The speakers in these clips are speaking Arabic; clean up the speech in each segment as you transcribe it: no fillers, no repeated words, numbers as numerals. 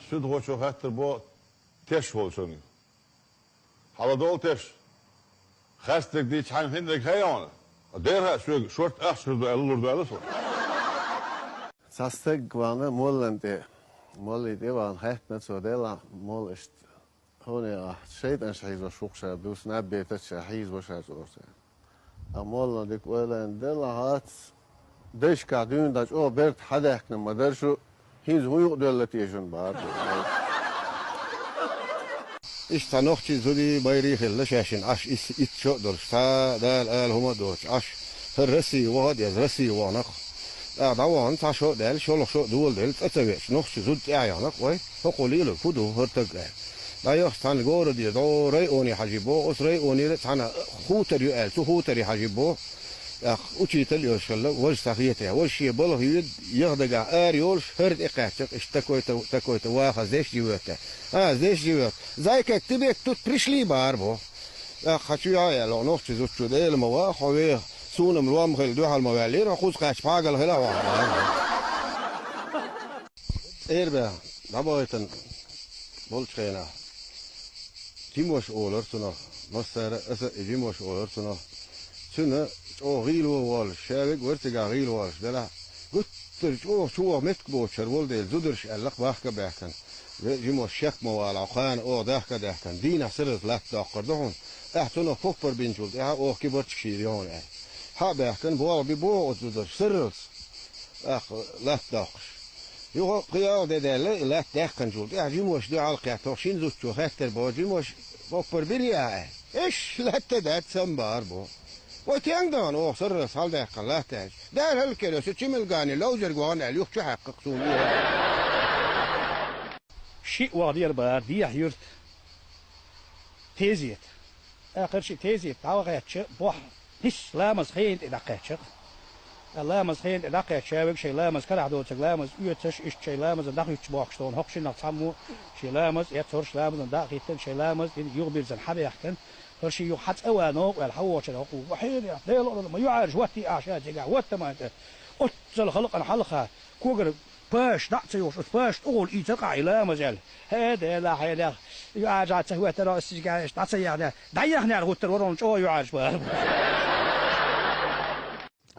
süt hoşu hattır bu teş olsun. Hala dol teş. Hastek diye çayın hendek hayvanı. Derha şu short ahşurdu elurdu elusu. Sasteg vanı mollende. Molli devan hattna så dela moll ist. هون شيء شيء شوكشة دوس نبي تشحيز وشاش أورسة. أمولنا ديك ولا ندلا هات دش قاعدين داش أو برد حدا إحنا ما درشوا هيز هو يقدر لتيجون بعد. Ich da noch so die Beiriche löschen asch ist schon durch da هم durch asch الرسي واحد يا رسي وانق da وان تا شو دل شو دول دل تسويش noch زود يعني وي فقولي له فدو هرتق لا يختان غور دي دو ريوني حجيبو اس ريوني تانا خوتر يال تو خوتر حجيبو اخ اوتيتل يوشل وجتخيته وشي بل هيد يغدغا اريول فرد اقاتك اشتكويت واخ زيش جيوته زيش جيوت زي كتبك توت بريشلي باربو اخ خشو يا لو نوخ زوت ديل موا خوي سونم لوام خل دو حال موالير خوز قاش باغل هلا وا ايربا دابويتن بولچينا Timoş olursun mesela Timoş olursun şunu o gilo var şevik vertiga gilo var dela götür şu metk boşer oldu zudurş Allah bakka bakkan ve Timoş şek moval akhan o dahkan dina sırf la taqırdın احتنا فوفر بنجول ها او كبر تشيريون ها bakkan bu zudurş sırf la taqış يو قيادة دلة لا تأكل جول يا جيموش دي على قياتوشين زوجو خاطر بو جيموش بوفر بريا إيش لا تدات سنبار بو وتيانغدان أو صر صال داخل لا تاج دار هالكلو ستشمل قاني لو جرقوان عليك تحقق سونية شيء واضير بار دي يحير تيزيت آخر شيء تيزيت تعوقيتش بوح هش لامس خين إذا قيتش لامز خين دقيق شاوك شي لامز كلا عدوتك لامز يوتش إيش شي لامز دقيق باقشتون هقش نتصمو شي لامز يترش لامز دقيق شي لامز يغبر زن حبي يحكن هرشي يحط أوانو والحوش العقو وحين يحديل ما يعرج واتي أعشاد يقع وات ما أنت أتل خلق الحلقة كوجر باش نعطي وش باش تقول يتقع لامز هذا لا هذا يعرج تهوى ترى استجاع نعطي يعني ضيعنا الغوتر ورون شو يعرج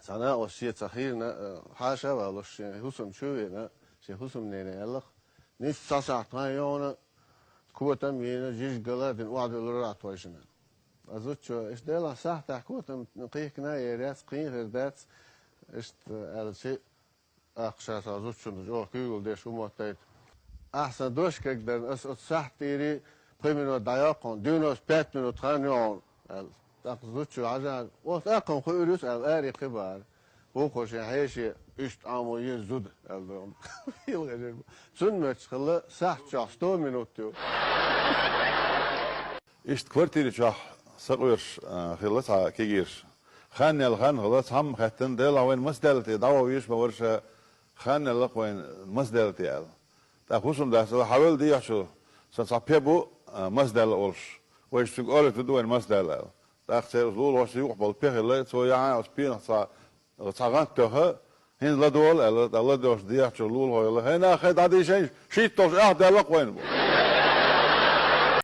sana o şey sahirne haşa ve o şey husum şöyle şey husum nene Allah nis sasahtan yona kuvatam yine jiş galadin uadul rat vajna azutço işte la sahta kuvatam qiykna yeras qiyr dat işte el şey akşas azutço o kuyul de şu muhabbet ahsan doşkek den as sahtiri primino dayakon dünos 5 minut khanyon تقصدش عشان وتأقم خيروس الآري قبار وقوش حيشي إشت عمويين زود الدوم يلغي سنمت خلا ساعة شخص منوتو İşte kvartiri çah sakır خلصها كيجيرش خان الخان خلاص هم خاتن دل وين مسدلتي دعوة ويش بورش خان الخ وين مسدلتي على تأخذهم ده حاول دي عشو سنصحبه مسدل أولش ويش تقول تدوين مسدل تأخذ زول واش يروح بالبيخ اللي تسوي يعني أسبين صاغان تها هين لا دول لا دول دي عشو لول هنا خد هذا شيء توش أحد لق وين